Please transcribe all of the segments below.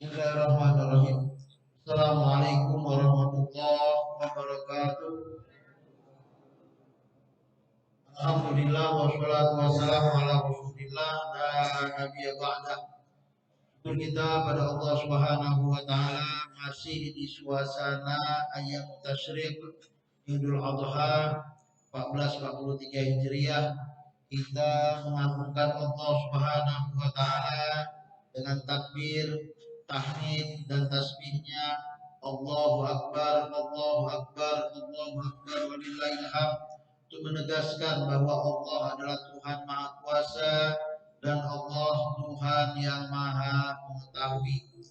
Bismillahirrahmanirrahim. Assalamualaikum warahmatullahi wabarakatuh. Alhamdulillah wassalatu wassalamu ala Rasulillah la nabiyya ba'da. Syukur kita pada Allah Subhanahu wa taala masih di suasana ayat tasyrik Idul Adha 1443 Hijriah. Kita mengagungkan Allah Subhanahu wa taala dengan takbir, tahmid dan tasbihnya. Allahu Akbar, Allahu Akbar, Allahu Akbar walillahil hamd, untuk menegaskan bahwa Allah adalah Tuhan Maha Kuasa dan Allah Tuhan yang Maha Mengetahui.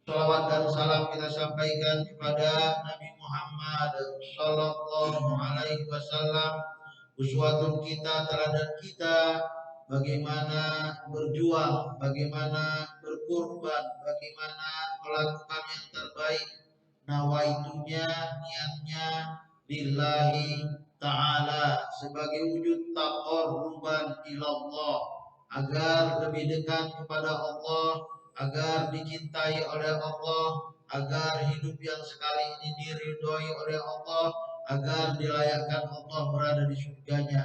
Salawat dan salam kita sampaikan kepada Nabi Muhammad Sallallahu Alaihi Wasallam, uswatun kita, teladan kita, bagaimana berjuang, bagaimana berkorban, bagaimana melakukan yang terbaik. Nawaitunya, niatnya lillahi ta'ala, sebagai wujud taqarruban ilallah, agar lebih dekat kepada Allah, agar dicintai oleh Allah, agar hidup yang sekali ini diridhoi oleh Allah, agar dilayakkan Allah berada di surganya.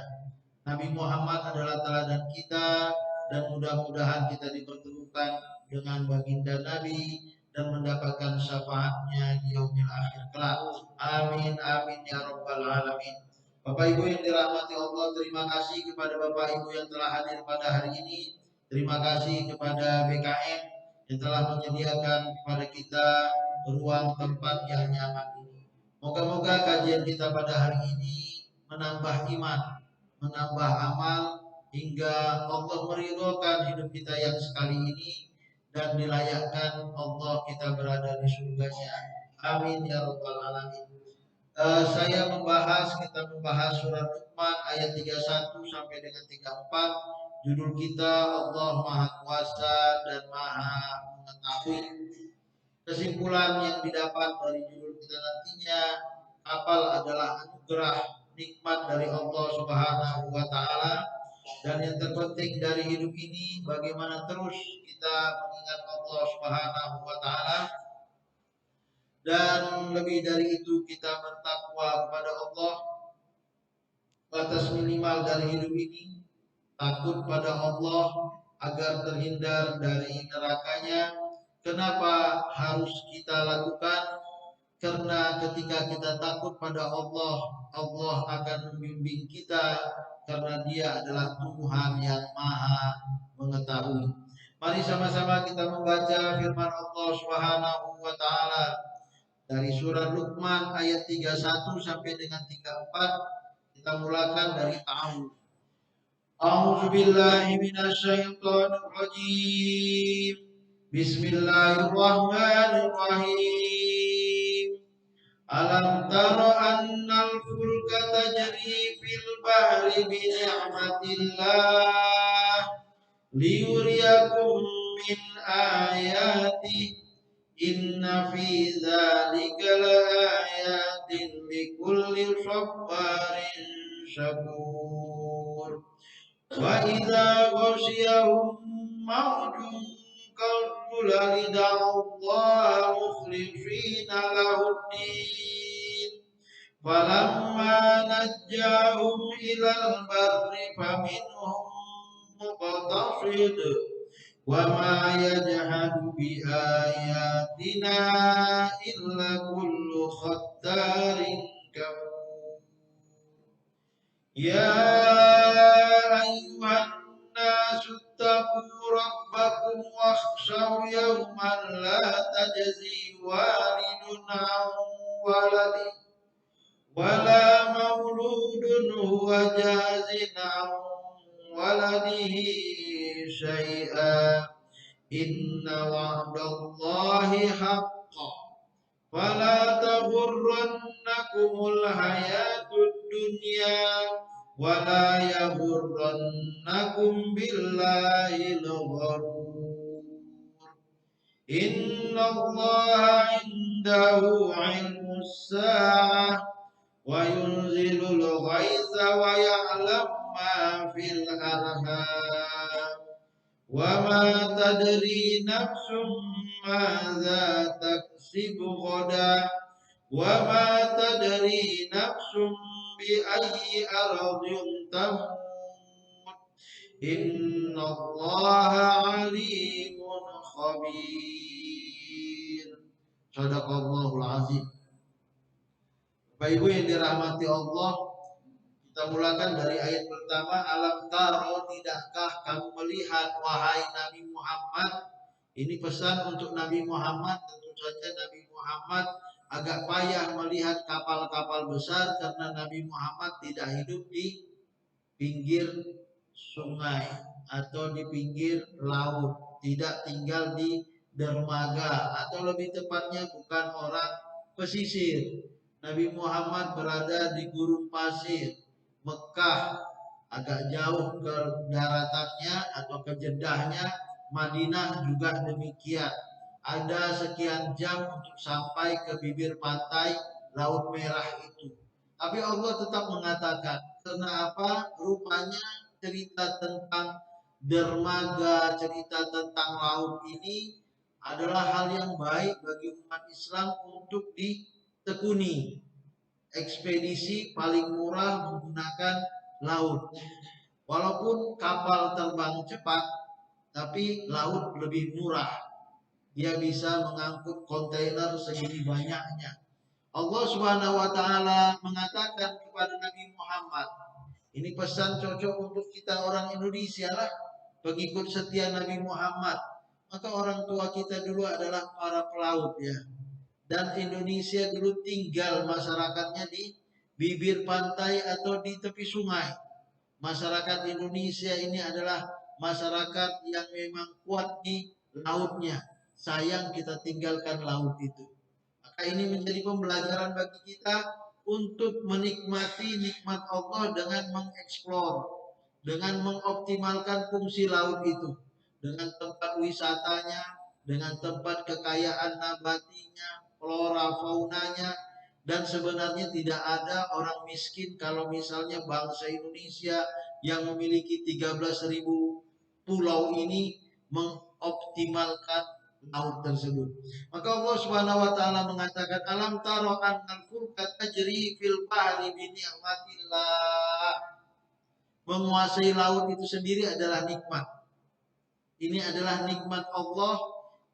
Nabi Muhammad adalah teladan kita, dan mudah-mudahan kita dipertemukan dengan baginda Nabi dan mendapatkan syafaatnya di yaumil akhir kelak. Amin amin ya rabbal alamin. Bapak Ibu yang dirahmati Allah, terima kasih kepada Bapak Ibu yang telah hadir pada hari ini. Terima kasih kepada BKM yang telah menyediakan kepada kita ruang tempat yang nyaman ini. Moga-moga kajian kita pada hari ini menambah iman, menambah amal, hingga Allah meridhokan hidup kita yang sekali ini dan dilayakkan Allah kita berada di surganya. Amin ya rabbal alamin. Kita membahas surat Luqman ayat 31 sampai dengan 34. Judul kita Allah Maha Kuasa dan Maha Mengetahui. Kesimpulan yang didapat dari judul kita nantinya, kapal adalah anugerah, nikmat dari Allah Subhanahu wa taala, dan yang terpenting dari hidup ini bagaimana terus kita mengingat Allah Subhanahu wa taala, dan lebih dari itu kita bertakwa kepada Allah. Batas minimal dari hidup ini takut pada Allah agar terhindar dari nerakanya. Kenapa harus kita lakukan? Karena ketika kita takut pada Allah, Allah akan membimbing kita, karena Dia adalah Tuhan yang Maha Mengetahui. Mari sama-sama kita membaca firman Allah Subhanahu wa taala dari surah Luqman ayat 31 sampai dengan 34. Kita mulakan dari ta'awudz. A'udzu billahi minasyaitonir rajim. Bismillahirrahmanirrahim. Alam tara annal fulka tajri fil bahri bi ni'matillah liyuriyakum min ayati inna fi dzalika laayatin likulli sabarin syakur. Wa idza ghasyiyahum mawjun kalzulali da'ullaha mukhlishina lahuddin falamma najjahum ilal barri faminhum muqtasid wa ma yajhadu bi ayatina illa kullu khattarin kafur. Ya ayyuhan nasu ittaqu rabbakum wakhshaw yawman la tajzi walidun an waladi wala mauludun huwa jazin an waladihi syai'a inna wa'dallahi haqqan fala taghurrannakumul hayatud dunya wala yaghurrannakum billahil gharur. Innallaha 'indahu 'ilmus sa'ah wa yunzilul ghaitsa wa ya'lamu ma fil arham وما تدري نفس ماذا تكسب غدا وما تدري نفس بأي أرض تموت إن الله عليم خبير. Sadaqallahul azim. Bapak Ibu yang dirahmati Allah, kita mulakan dari ayat pertama. Alam taro, tidakkah kamu melihat wahai Nabi Muhammad? Ini pesan untuk Nabi Muhammad. Tentu saja Nabi Muhammad agak payah melihat kapal-kapal besar karena Nabi Muhammad tidak hidup di pinggir sungai atau di pinggir laut, tidak tinggal di dermaga, atau lebih tepatnya bukan orang pesisir. Nabi Muhammad berada di gurun pasir Mekah, agak jauh ke daratannya atau ke Jeddahnya. Madinah juga demikian, ada sekian jam untuk sampai ke bibir pantai Laut Merah itu. Tapi Allah tetap mengatakan, karena apa? Rupanya cerita tentang dermaga, cerita tentang laut ini adalah hal yang baik bagi umat Islam untuk ditekuni. Ekspedisi paling murah menggunakan laut. Walaupun kapal terbang cepat, tapi laut lebih murah. Dia bisa mengangkut kontainer segini banyaknya. Allah Subhanahu wa taala mengatakan kepada Nabi Muhammad, ini pesan cocok untuk kita orang Indonesia lah, pengikut setia Nabi Muhammad. Maka orang tua kita dulu adalah para pelaut ya. Dan Indonesia dulu tinggal masyarakatnya di bibir pantai atau di tepi sungai. Masyarakat Indonesia ini adalah masyarakat yang memang kuat di lautnya. Sayang kita tinggalkan laut itu. Maka ini menjadi pembelajaran bagi kita untuk menikmati nikmat Allah dengan mengeksplor, dengan mengoptimalkan fungsi laut itu, dengan tempat wisatanya, dengan tempat kekayaan nabatinya, flora faunanya. Dan sebenarnya tidak ada orang miskin kalau misalnya bangsa Indonesia yang memiliki 13.000 pulau ini mengoptimalkan laut tersebut. Maka Allah Subhanahu wa taala mengatakan, alam taro annal fulka tajri fil bahri bi ni'matillah. Menguasai laut itu sendiri adalah nikmat. Ini adalah nikmat Allah,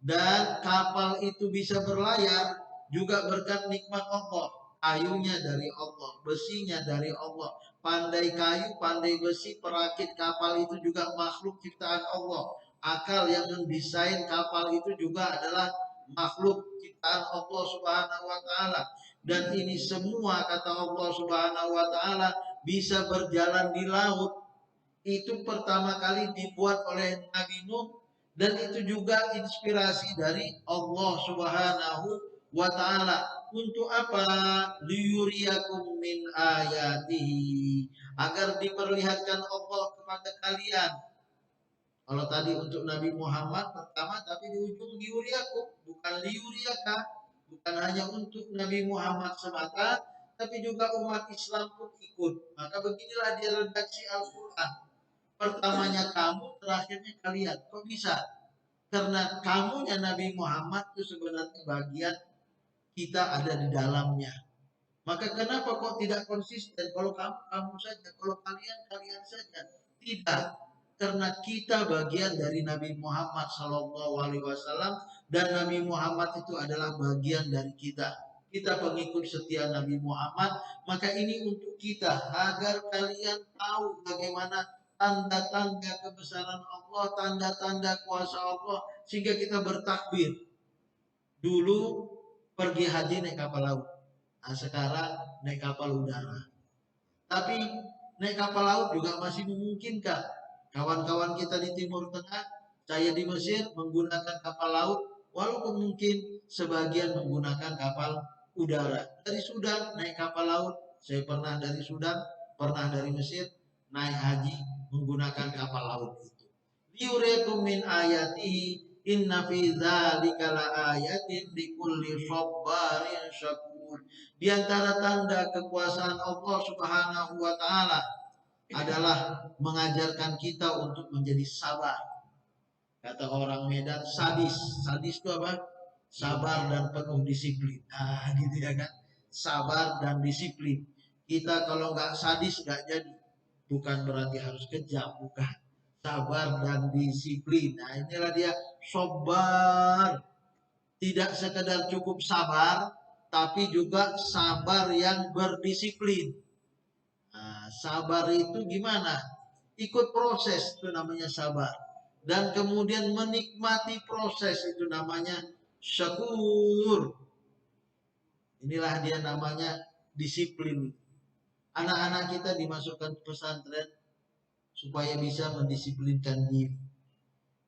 dan kapal itu bisa berlayar juga berkat nikmat Allah. Kayunya dari Allah, besinya dari Allah. Pandai kayu, pandai besi, perakit kapal itu juga makhluk ciptaan Allah. Akal yang mendesain kapal itu juga adalah makhluk ciptaan Allah Subhanahu wa taala. Dan ini semua kata Allah Subhanahu wa taala bisa berjalan di laut. Itu pertama kali dibuat oleh Nabi Nuh, dan itu juga inspirasi dari Allah Subhanahu wa taala. Untuk apa? Liyuriyakum min ayatihi, agar diperlihatkan Allah kepada kalian. Kalau tadi untuk Nabi Muhammad pertama, tapi di ujung liyuriyakum, bukan liyuriyaka, bukan hanya untuk Nabi Muhammad semata, tapi juga umat Islam pun ikut. Maka beginilah dia redaksi Al-Quran. Pertamanya kamu, terakhirnya kalian. Kok bisa? Karena kamunya Nabi Muhammad itu sebenarnya bagian kita ada di dalamnya. Maka kenapa kok tidak konsisten? Kalau kamu, kamu saja. Kalau kalian, kalian saja. Tidak. Karena kita bagian dari Nabi Muhammad SAW, dan Nabi Muhammad itu adalah bagian dari kita. Kita pengikut setia Nabi Muhammad. Maka ini untuk kita, agar kalian tahu bagaimana tanda-tanda kebesaran Allah, tanda-tanda kuasa Allah, sehingga kita bertakbir. Dulu pergi haji naik kapal laut, nah sekarang naik kapal udara. Tapi naik kapal laut juga masih memungkinkan. Kawan-kawan kita di Timur Tengah, saya di Mesir menggunakan kapal laut, walaupun mungkin sebagian menggunakan kapal udara. Dari Sudan naik kapal laut, saya pernah dari Sudan, pernah dari Mesir naik haji menggunakan kapal laut itu. Liyuriyakum min ayatihi inna fi dzalika laayatin likulli sabarin syakur. Di antara tanda kekuasaan Allah Subhanahu wa taala adalah mengajarkan kita untuk menjadi sabar. Kata orang Medan sadis. Sadis itu apa? Sabar dan penuh disiplin. Nah, gitu ya kan? Sabar dan disiplin. Kita kalau nggak sadis nggak jadi. Bukan berarti harus kejam, bukan. Sabar dan disiplin. Nah, inilah dia sobar. Tidak sekedar cukup sabar, tapi juga sabar yang berdisiplin. Nah, sabar itu gimana? Ikut proses itu namanya sabar. Dan kemudian menikmati proses itu namanya syakur. Inilah dia namanya disiplin. Anak-anak kita dimasukkan pesantren supaya bisa mendisiplinkan diri.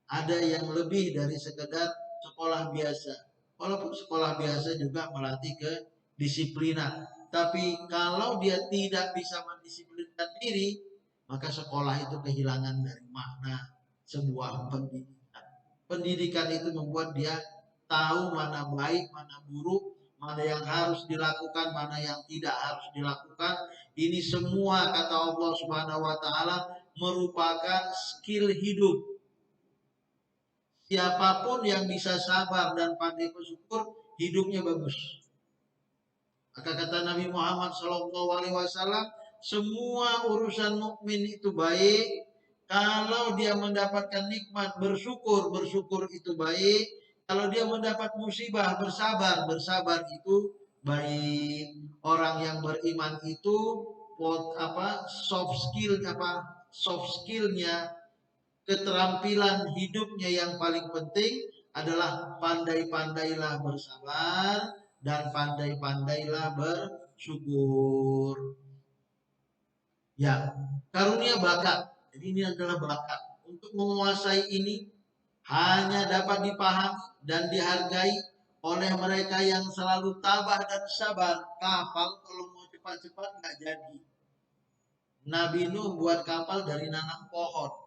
Ada yang lebih dari sekedar sekolah biasa. Walaupun sekolah biasa juga melatih kedisiplinan. Tapi kalau dia tidak bisa mendisiplinkan diri, maka sekolah itu kehilangan dari makna sebuah pendidikan. Pendidikan itu membuat dia tahu mana baik, mana buruk, mana yang harus dilakukan, mana yang tidak harus dilakukan. Ini semua kata Allah Subhanahu wa taala merupakan skill hidup. Siapapun yang bisa sabar dan pandai bersyukur, hidupnya bagus. Maka kata Nabi Muhammad SAW, semua urusan mukmin itu baik kalau dia mendapatkan nikmat bersyukur, bersyukur itu baik. Kalau dia mendapat musibah bersabar, bersabar itu baik. Orang yang beriman itu soft skillnya, keterampilan hidupnya yang paling penting adalah pandai-pandailah bersabar dan pandai-pandailah bersyukur. Ya, karunia bakat. Jadi ini adalah bakat. Untuk menguasai ini hanya dapat dipahami dan dihargai oleh mereka yang selalu tabah dan sabar. Kapal kalau mau cepat-cepat nggak jadi. Nabi Nuh buat kapal dari nanam pohon.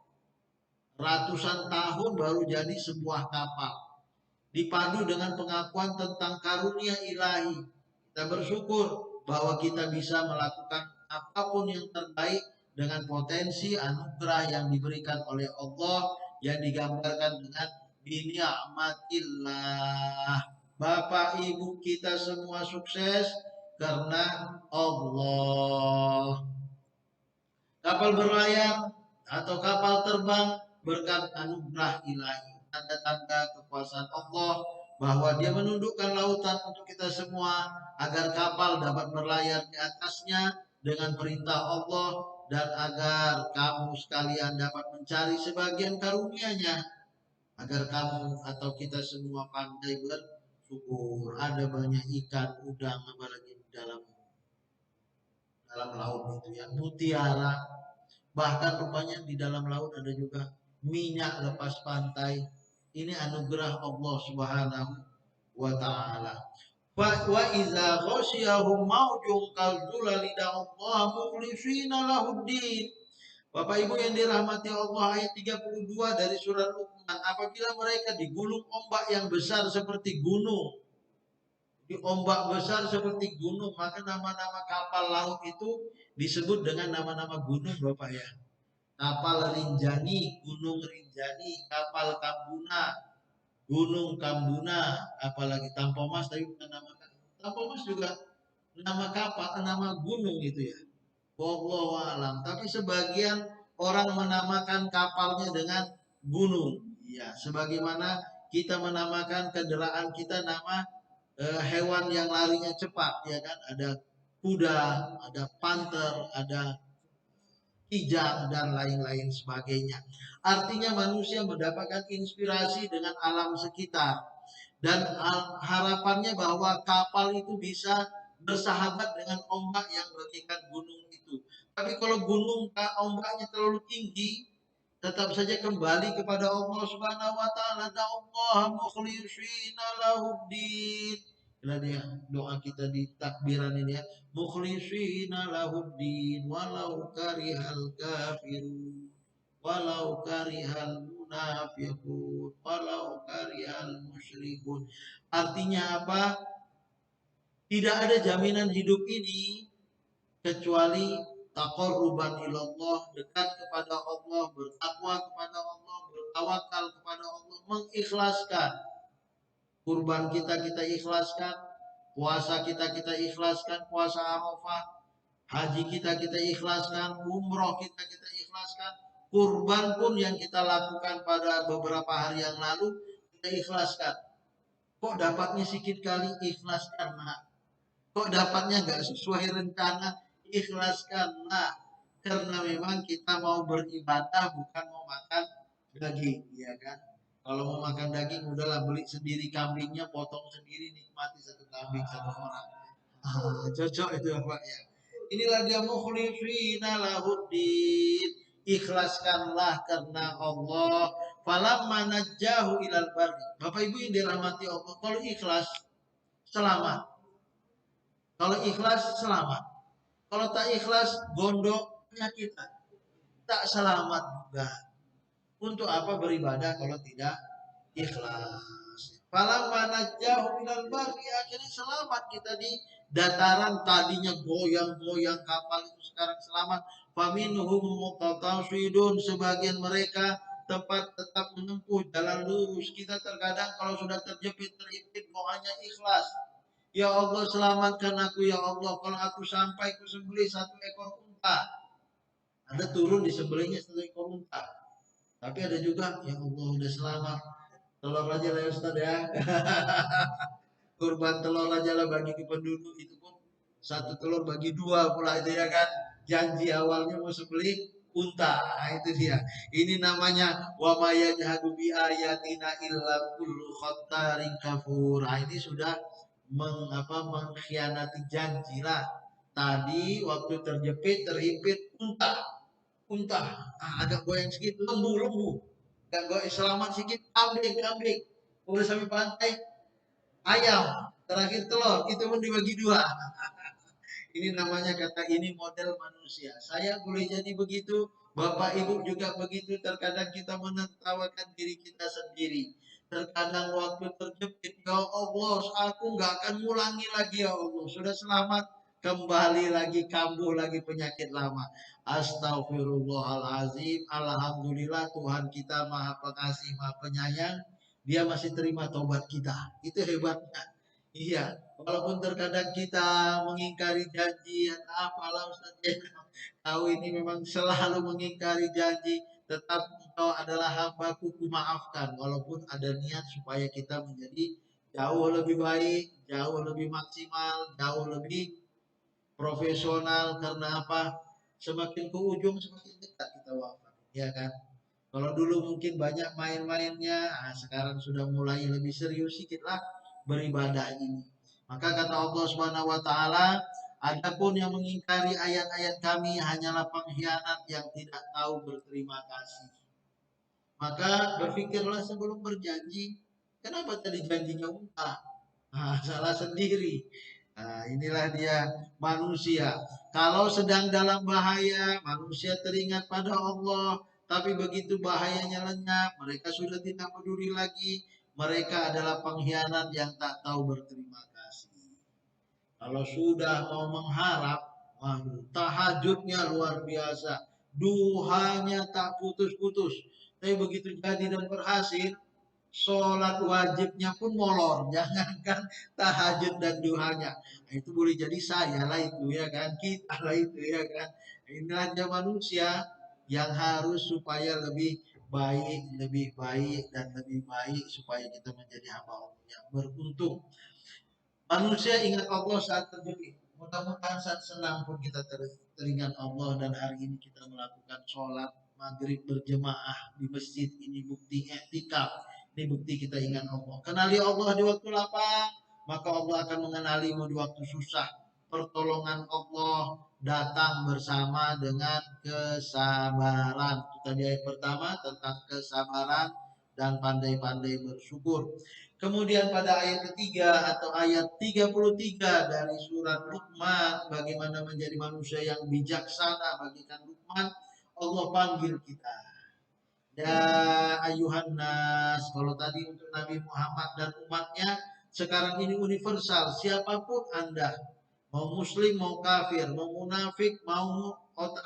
Ratusan tahun baru jadi sebuah kapal. Dipadu dengan pengakuan tentang karunia ilahi. Kita bersyukur bahwa kita bisa melakukan apapun yang terbaik dengan potensi anugerah yang diberikan oleh Allah yang digambarkan dengan bini'matillah. Bapak Ibu kita semua sukses karena Allah. Kapal berlayar atau kapal terbang berkat anugerah ilahi, tanda-tanda kekuasaan Allah bahwa dia menundukkan lautan untuk kita semua agar kapal dapat berlayar di atasnya dengan perintah Allah dan agar kamu sekalian dapat mencari sebagian karunia-Nya agar kamu atau kita semua pandai bersyukur. Ada banyak ikan, udang, apalagi di dalam laut itu ya, mutiara. Bahkan rupanya di dalam laut ada juga minyak lepas pantai. Ini anugerah Allah Subhanahu wa taala. Wa iza ghasyahum maujun kalzulali da'allah mukhlishina lahuddin. Bapak Ibu yang dirahmati Allah, ayat 32 dari surat Luqman, apabila mereka digulung ombak yang besar seperti gunung, di ombak besar seperti gunung, maka nama-nama kapal laut itu disebut dengan nama-nama gunung Bapak ya. Kapal Rinjani, Gunung Rinjani, kapal Kambuna, Gunung Kambuna, apalagi Tampomas, tapi bukan nama Tampomas juga nama kapal, nama gunung itu ya. Wallahu alam. Tapi sebagian orang menamakan kapalnya dengan gunung. Ya, sebagaimana kita menamakan kendaraan kita nama hewan yang larinya cepat, ya kan? Ada kuda, ada panter, ada kijang dan lain-lain sebagainya. Artinya manusia mendapatkan inspirasi dengan alam sekitar dan harapannya bahwa kapal itu bisa bersahabat dengan ombak yang bagaikan gunung itu. Tapi kalau gunung ombaknya terlalu tinggi, tetap saja kembali kepada Allah Subhanahu wa taala. Allah mukhlishina lahuddin. Inilah dia doa kita di takbiran ini ya. Mukhlishina lahuddin walau karihal kafirun walau karihal munafiqun walau karihal musyrikun. Artinya apa? Tidak ada jaminan hidup ini kecuali taqarruban ilallah, dekat kepada Allah, bertakwa kepada Allah, bertawakal kepada Allah, mengikhlaskan kurban kita ikhlaskan, puasa kita ikhlaskan, puasa Arafah, haji kita ikhlaskan, umroh kita ikhlaskan, kurban pun yang kita lakukan pada beberapa hari yang lalu kita ikhlaskan. Kok dapatnya sedikit kali, ikhlaskan. Nah, kok dapatnya nggak sesuai rencana, ikhlaskan. Nah, karena memang kita mau beribadah bukan mau makan daging, ya kan? Kalau mau makan daging udahlah beli sendiri kambingnya, potong sendiri, nikmati satu kambing satu orang. Cocok itu Pak ya. Inilah dia mukhlifina lahuddin. Ikhlaskanlah karena Allah. Falamma najjahu ilal barri. Bapak Ibu yang dirahmati Allah, kalau ikhlas selamat. Kalau ikhlas selamat. Kalau tak ikhlas gondok kita. Tak selamat juga. Untuk apa beribadah kalau tidak ikhlas? Falamma najjahu minal barri, akhirnya selamat kita di dataran, tadinya goyang-goyang kapal itu sekarang selamat. Faminhum muqtasidun, sebagian mereka tempat tetap menempuh jalan lurus. Kita terkadang kalau sudah terjepit terhimpit doanya ikhlas. Ya Allah selamatkan aku ya Allah, kalau aku sampai ke sembelih satu ekor unta. Ada turun di sembelihnya satu ekor unta. Tapi ada juga yang Allah udah selamat. Telur aja lah ya Ustaz ya. Kurban telur aja lah bagi ke penduduk, itu pun satu telur bagi dua pula itu ya kan. Janji awalnya mau sembelih unta. Nah, itu dia. Ini namanya wa may yajhadu bi ayatina illa kullu khattarin kafur. Nah, ini sudah mengkhianati janji lah. Tadi waktu terjepit terhimpit unta, agak goyang sedikit, lembu, agak goyang selamat sedikit, kambing, udah sampai pantai, ayam, terakhir telur, itu pun dibagi dua. Ini namanya kata ini model manusia. Saya boleh jadi begitu, Bapak Ibu juga begitu. Terkadang kita menertawakan diri kita sendiri. Terkadang waktu terjepit, ya Allah, aku nggak akan ngulangi lagi ya Allah. Sudah selamat, kembali lagi, kambuh lagi penyakit lama. Astagfirullahalazim. Alhamdulillah Tuhan kita maha pengasih, maha penyayang. Dia masih terima taubat kita. Itu hebatnya. Iya, walaupun terkadang kita mengingkari janji atau apalah Ustaz ya. Tahu ini memang selalu mengingkari janji, tetap engkau adalah hambaku, ku maafkan. Walaupun ada niat supaya kita menjadi jauh lebih baik, jauh lebih maksimal, jauh lebih profesional. Karena apa? Semakin ke ujung semakin dekat kita wafat, ya kan? Kalau dulu mungkin banyak main-mainnya, sekarang sudah mulai lebih serius sedikit lah beribadah ini. Maka kata Allah Subhanahu wa taala, adapun yang mengingkari ayat-ayat kami hanyalah pengkhianat yang tidak tahu berterima kasih. Maka berpikirlah sebelum berjanji, kenapa tadi janjinya unta? Salah sendiri. Nah, inilah dia manusia. Kalau sedang dalam bahaya, manusia teringat pada Allah. Tapi begitu bahayanya lenyap, mereka sudah tidak peduli lagi. Mereka adalah pengkhianat yang tak tahu berterima kasih. Kalau sudah mau mengharap, waduh, tahajudnya luar biasa. Duhanya tak putus-putus. Tapi begitu jadi dan berhasil, sholat wajibnya pun molor, jangankan tahajud dan duhanya. Nah, itu boleh jadi saya lah itu ya kan, kita lah itu ya kan. Inilah dia manusia yang harus supaya lebih baik dan lebih baik supaya kita menjadi hamba Allah yang beruntung. Manusia ingat Allah saat terjepit. Mudah-mudahan saat senang pun kita teringat Allah, dan hari ini kita melakukan sholat maghrib berjemaah di masjid. Ini bukti etikaf. Ini bukti kita ingat Allah. Kenali Allah di waktu lapang, maka Allah akan mengenalimu di waktu susah. Pertolongan Allah datang bersama dengan kesabaran. Itu tadi ayat pertama tentang kesabaran dan pandai-pandai bersyukur. Kemudian pada ayat ketiga atau ayat 33 dari surat Luqman, bagaimana menjadi manusia yang bijaksana, bagikan Luqman, Allah panggil kita. Ya ayuhan nas, kalau tadi untuk Nabi Muhammad dan umatnya, sekarang ini universal, siapapun Anda, mau muslim, mau kafir, mau munafik, mau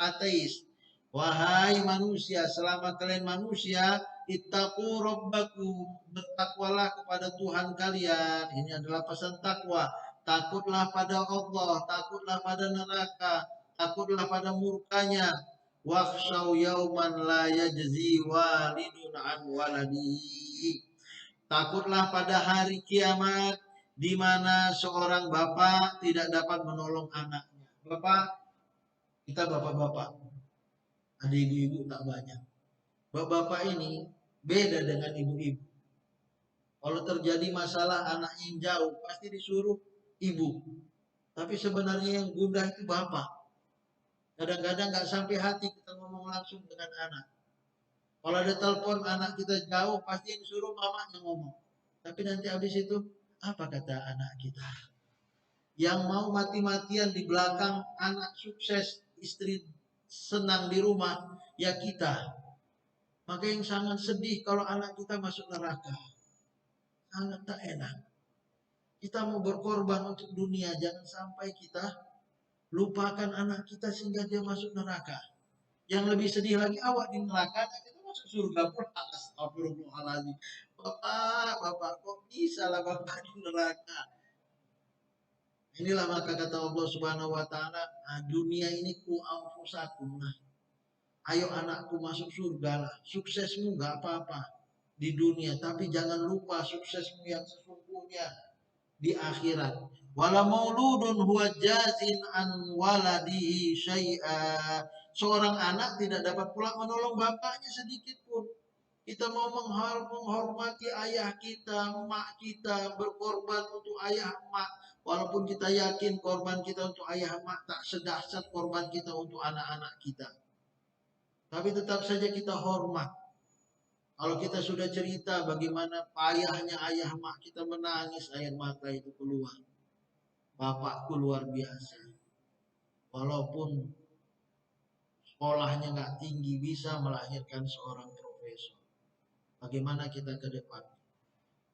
ateis. Wahai manusia, selama kalian manusia, ittaqu rabbakum, bertakwalah kepada Tuhan kalian. Ini adalah pesan takwa. Takutlah pada Allah, takutlah pada neraka, takutlah pada murkanya. Wakhshaw yauman la yajzi walidun an waladihi. Takutlah pada hari kiamat di mana seorang bapak tidak dapat menolong anaknya. Bapak, kita bapak-bapak, ada ibu-ibu tak banyak. Bapak-bapak ini beda dengan ibu-ibu. Kalau terjadi masalah anaknya yang jauh, pasti disuruh ibu. Tapi sebenarnya yang gundah itu bapak. Kadang-kadang nggak sampai hati kita ngomong langsung dengan anak. Kalau ada telepon anak kita jauh, pasti yang disuruh mamanya ngomong. Tapi nanti habis itu, apa kata anak kita? Yang mau mati-matian di belakang anak sukses, istri senang di rumah, ya kita. Maka yang sangat sedih kalau anak kita masuk neraka. Sangat tak enak. Kita mau berkorban untuk dunia, jangan sampai kita lupakan anak kita sehingga dia masuk neraka. Yang lebih sedih lagi, awak di neraka, kita masuk surga pula. Astagfirullahaladzim. Bapak, kok bisa lah bapak di neraka? Inilah maka kata Allah Subhanahu wa taala, dunia ini ku anfusakum. Ayo anakku masuk surga lah. Suksesmu gak apa-apa di dunia, tapi jangan lupa suksesmu yang sesungguhnya di akhirat. Wala mauludun huwa jazin an waladihi syai'a. Seorang anak tidak dapat pula menolong bapaknya sedikit pun. Kita mau menghormati ayah kita, emak kita, berkorban untuk ayah emak. Walaupun kita yakin korban kita untuk ayah emak tak sedahsyat korban kita untuk anak-anak kita. Tapi tetap saja kita hormat. Kalau kita sudah cerita bagaimana payahnya ayah emak kita menangis, air mata itu keluar. Bapakku luar biasa. Walaupun sekolahnya nggak tinggi, bisa melahirkan seorang profesor. Bagaimana kita ke depan?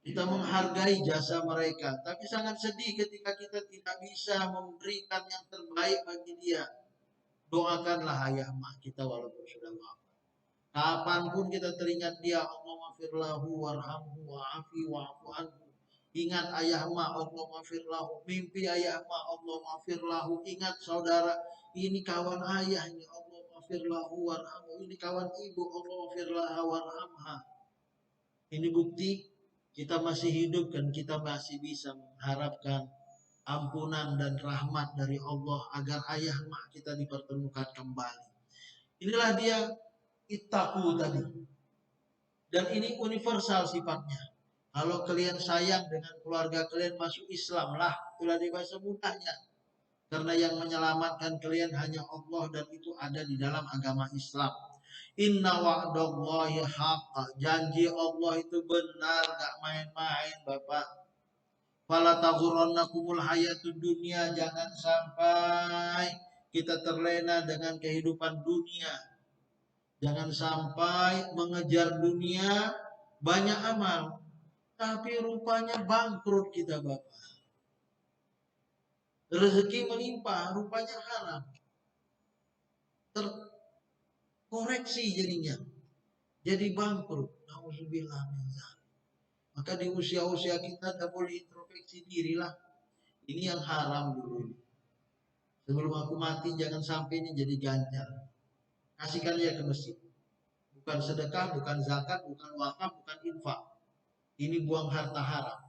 Kita menghargai jasa mereka, tapi sangat sedih ketika kita tidak bisa memberikan yang terbaik bagi dia. Doakanlah ayah emak kita walaupun sudah wafat. Kapanpun kita teringat dia, Allahumma firlahu warhamhu wa'afi wa'afu anhu. Ingat ayah emak, Allahumma firlahu. Mimpi ayah emak, Allahumma firlahu. Ingat saudara, ini kawan ayah ini, Allahumma firlahu warhamhu. Ini kawan ibu, Allahumma firlaha warhamha. Ini bukti kita masih hidup dan kita masih bisa mengharapkan ampunan dan rahmat dari Allah agar ayah emak kita dipertemukan kembali. Inilah dia ittaqu tadi. Dan ini universal sifatnya. Kalau kalian sayang dengan keluarga kalian, masuk Islam lah. Itulah di bahasa mudahnya. Karena yang menyelamatkan kalian hanya Allah dan itu ada di dalam agama Islam. Inna wa'dallahi haqqa. Janji Allah itu benar, gak main-main Bapak. Fala taghurrannakumul hayatud dunia. Jangan sampai kita terlena dengan kehidupan dunia. Jangan sampai mengejar dunia, banyak amal, tapi rupanya bangkrut kita Bapak. Rezeki melimpah, rupanya haram. Terkoreksi jadinya. Jadi bangkrut. Nauzubillah min dzalik. Maka di usia-usia kita tak boleh introspeksi diri lah. Ini yang haram dulu. Sebelum aku mati jangan sampai ini jadi ganjar. Kasihkan dia ke masjid. Bukan sedekah, bukan zakat, bukan wakaf, bukan infak. Ini buang harta haram.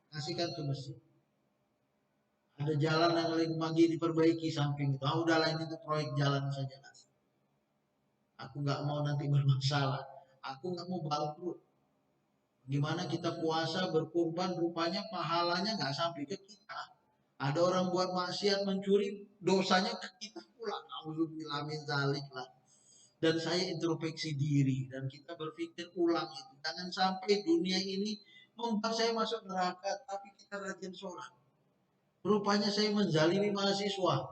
Kasihkan ke masjid. Ada jalan yang lagi diperbaiki samping itu. Udahlah ini tuh proyek jalan saja. Aku nggak mau nanti bermasalah. Aku nggak mau bangkrut. Gimana kita puasa berkurban, rupanya pahalanya nggak sampai ke kita. Ada orang buat maksiat mencuri, dosanya ke kita pula. Nauzubillah min dzalik lah. Dan saya introspeksi diri dan kita berpikir ulang itu. Jangan sampai dunia ini membuat saya masuk neraka, tapi kita rajin sholat. Rupanya saya menzalimi mahasiswa.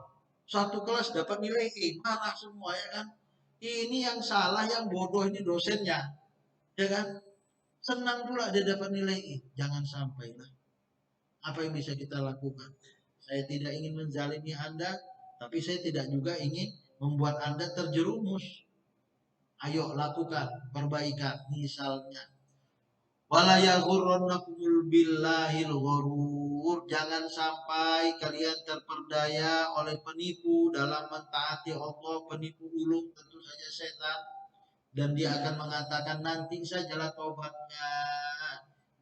Satu kelas dapat nilai E, marah semua ya kan. Ini yang salah, yang bodoh ini dosennya, ya kan. Senang pula dia dapat nilai E. Jangan sampai lah. Apa yang bisa kita lakukan? Saya tidak ingin menzalimi Anda, tapi saya tidak juga ingin membuat Anda terjerumus. Ayo lakukan perbaikan. Misalnya, wala yaghurrannakumul billahil ghurur. Jangan sampai kalian terperdaya oleh penipu dalam mentaati Allah, penipu ulung tentu saja setan, dan dia akan mengatakan nanti sajalah tobatnya.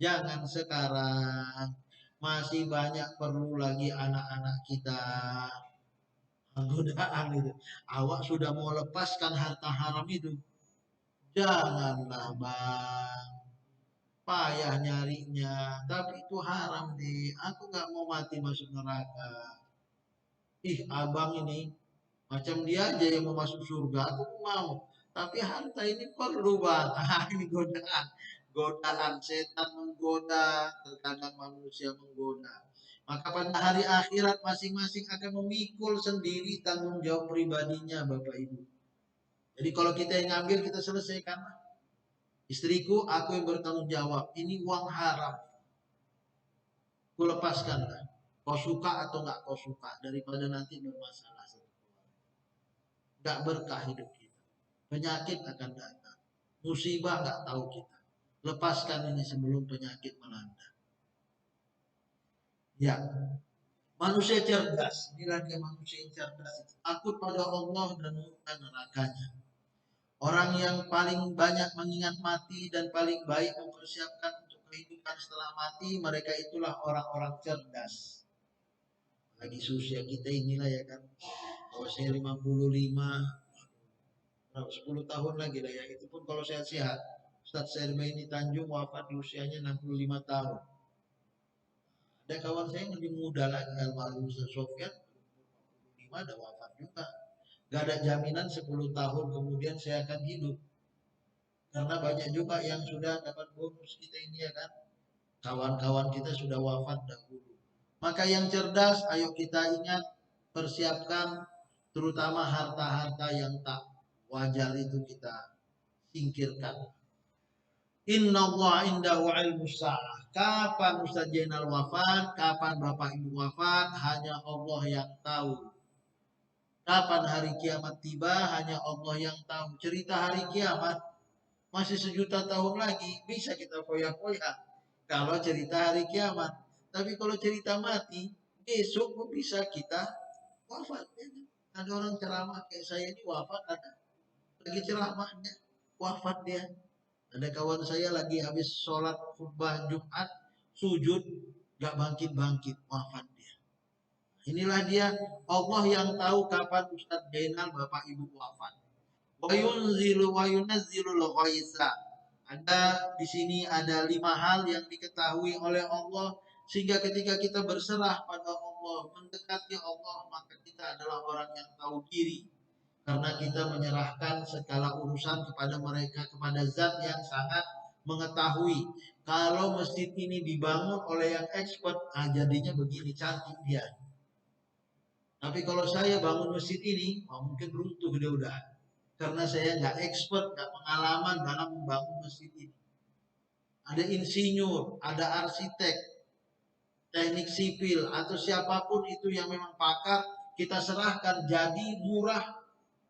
Jangan sekarang. Masih banyak perlu lagi anak-anak kita. Godaan itu. Awak sudah mau lepaskan harta haram itu. Janganlah bang. Payah nyarinya. Tapi itu haram deh. Aku gak mau mati masuk neraka. Ih abang ini. Macam dia aja yang mau masuk surga. Aku mau. Tapi harta ini perlu bang. Ini godaan. Godaan setan menggoda. Terkadang manusia menggoda. Maka pada hari akhirat masing-masing akan memikul sendiri tanggung jawab pribadinya Bapak Ibu. Jadi kalau kita yang ngambil kita selesaikan. Istriku aku yang bertanggung jawab. Ini uang haram. Ku lepaskan. Kau suka atau nggak kau suka. Daripada nanti bermasalah. Nggak berkah hidup kita. Penyakit akan datang. Musibah nggak tahu kita. Lepaskan ini sebelum penyakit melanda. Ya. Manusia cerdas, inilah dia manusia yang cerdas. Takut pada Allah dan murka nerakanya. Orang yang paling banyak mengingat mati dan paling baik mempersiapkan untuk kehidupan setelah mati, mereka itulah orang-orang cerdas. Lagi usia kita inilah ya kan. Kalau saya 55, 10 tahun lagi lah ya. Itu pun kalau sehat-sehat. Ustadz Sermaini Tanjung wafat di usianya 65 tahun. Ada kawan saya yang lebih muda lagi, almarhum Ustadz Sofyan, 45 ada wafat juga. Gak ada jaminan 10 tahun kemudian saya akan hidup. Karena banyak juga yang sudah dapat bonus kita ini ya kan. Kawan-kawan kita sudah wafat dahulu. Maka yang cerdas, ayo kita ingat, persiapkan terutama harta-harta yang tak wajar itu kita singkirkan. Inna Allah indahu ilmu sa'ah. Kapan Ustaz Jainal wafat, kapan Bapak Ibu wafat, hanya Allah yang tahu. Kapan hari kiamat tiba, hanya Allah yang tahu. Cerita hari kiamat, masih sejuta tahun lagi, bisa kita foya-foya. Kalau cerita hari kiamat. Tapi kalau cerita mati, besok pun bisa kita wafat. Ada orang ceramah kayak saya ini wafat, ada lagi ceramahnya, wafat dia. Ada kawan saya lagi habis sholat khutbah Jumat, sujud, gak bangkit-bangkit, wafat dia. Inilah dia Allah yang tahu kapan Ustadz Jainal Bapak Ibu wafat. Wa yunzilu wa yunazzilul ghaitha. Ada di sini ada 5 hal yang diketahui oleh Allah sehingga ketika kita berserah pada Allah, mendekati Allah, maka kita adalah orang yang tahu diri. Karena kita menyerahkan segala urusan kepada mereka, kepada zat yang sangat mengetahui. Kalau masjid ini dibangun oleh yang expert, jadinya begini cantik dia. Tapi kalau saya bangun masjid ini, mungkin runtuh dia udah. Karena saya nggak expert, nggak pengalaman dalam membangun masjid ini. Ada insinyur, ada arsitek, teknik sipil, atau siapapun itu yang memang pakar, kita serahkan jadi murah,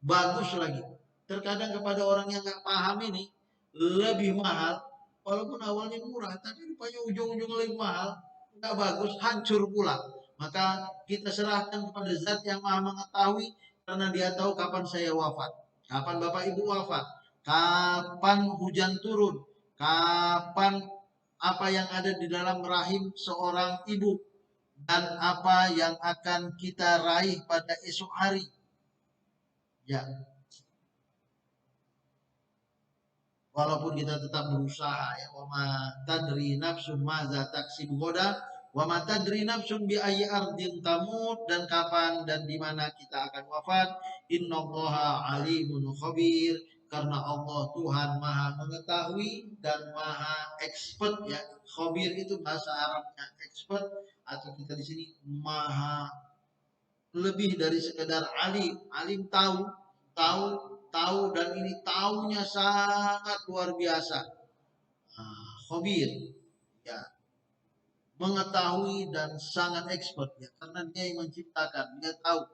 bagus lagi. Terkadang kepada orang yang nggak paham ini lebih mahal, walaupun awalnya murah, tapi rupanya ujung-ujung lebih mahal, nggak bagus, hancur pula. Maka kita serahkan kepada Zat yang Maha mengetahui, karena Dia tahu kapan saya wafat, kapan Bapak Ibu wafat, kapan hujan turun, kapan apa yang ada di dalam rahim seorang ibu, dan apa yang akan kita raih pada esok hari. Ya, walaupun kita tetap berusaha ya, wa ma tadri nafsum madza taksibu ghadan wa ma tadri nafsum bi ayyi ardin tamut, dan kapan dan di mana kita akan wafat. Innallaha alimun khabir, karena Allah Tuhan Maha mengetahui dan Maha expert ya. Khabir itu bahasa Arabnya expert, atau kita di sini Maha, lebih dari sekedar alim. Alim tahu, tahu, tahu, dan ini tahunya sangat luar biasa. Khabir ya, mengetahui dan sangat expert ya, karena dia yang menciptakan, dia tahu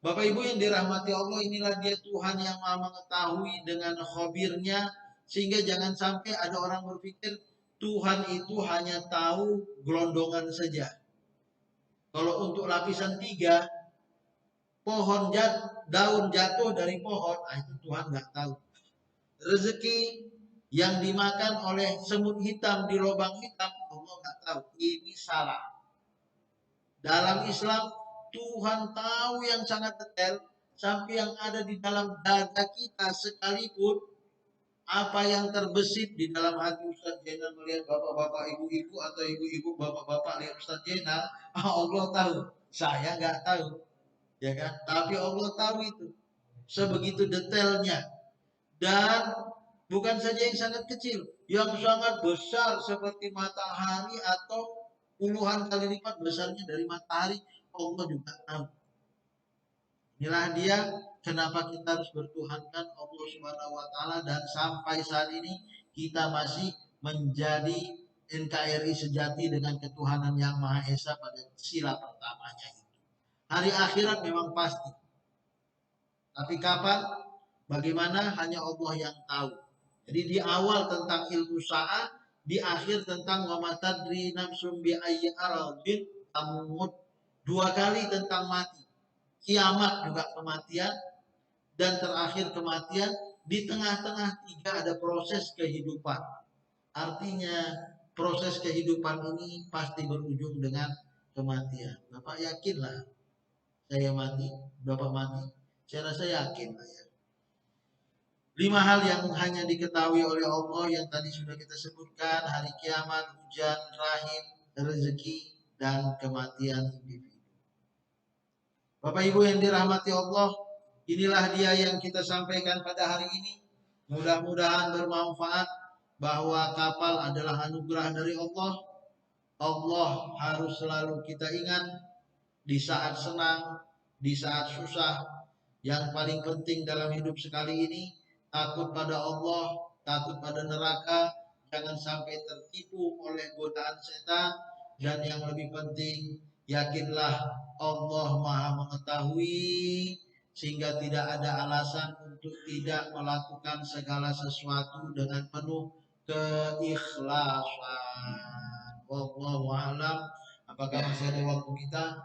Bapak Ibu yang dirahmati Allah, inilah dia Tuhan yang Maha mengetahui dengan khabirnya, sehingga jangan sampai ada orang berpikir Tuhan itu hanya tahu gelondongan saja. Kalau untuk lapisan 3, daun jatuh dari pohon, itu Tuhan nggak tahu. Rezeki yang dimakan oleh semut hitam di lubang hitam, Allah nggak tahu. Ini salah. Dalam Islam, Tuhan tahu yang sangat detail, sampai yang ada di dalam dada kita sekalipun, apa yang terbesit di dalam hati Ustaz Jenal melihat bapak-bapak ibu-ibu, atau ibu-ibu bapak-bapak lihat Ustaz Jenal, Allah tahu. Saya nggak tahu. Ya kan? Tapi Allah tahu itu. Sebegitu detailnya. Dan bukan saja yang sangat kecil, yang sangat besar seperti matahari atau puluhan kali lipat besarnya dari matahari, Allah juga tahu. Inilah dia kenapa kita harus bertuhankan Allah Subhanahu wa taala, dan sampai saat ini kita masih menjadi NKRI sejati dengan ketuhanan yang Maha Esa pada sila pertamanya itu. Hari akhirat memang pasti. Tapi kapan? Bagaimana? Hanya Allah yang tahu. Jadi di awal tentang ilmu sa'ah, di akhir tentang wa ma tadri nafsum bi ayyi aradin tamut. 2 kali tentang mati. Kiamat juga kematian, dan terakhir kematian. Di tengah-tengah 3 ada proses kehidupan. Artinya proses kehidupan ini pasti berujung dengan kematian. Bapak yakinlah saya mati, Bapak mati. Saya rasa yakin lah ya. 5 hal yang hanya diketahui oleh Allah yang tadi sudah kita sebutkan: hari kiamat, hujan, rahim, rezeki, dan kematian individu. Bapak Ibu yang dirahmati Allah, inilah dia yang kita sampaikan pada hari ini. Mudah-mudahan bermanfaat, bahwa kapal adalah anugerah dari Allah. Allah harus selalu kita ingat di saat senang, di saat susah. Yang paling penting dalam hidup sekali ini, takut pada Allah, takut pada neraka, jangan sampai tertipu oleh godaan setan, dan yang lebih penting, yakinlah Allah Maha mengetahui, sehingga tidak ada alasan untuk tidak melakukan segala sesuatu dengan penuh keikhlasan. Wallahu a'lam. Apakah masih ada waktu kita?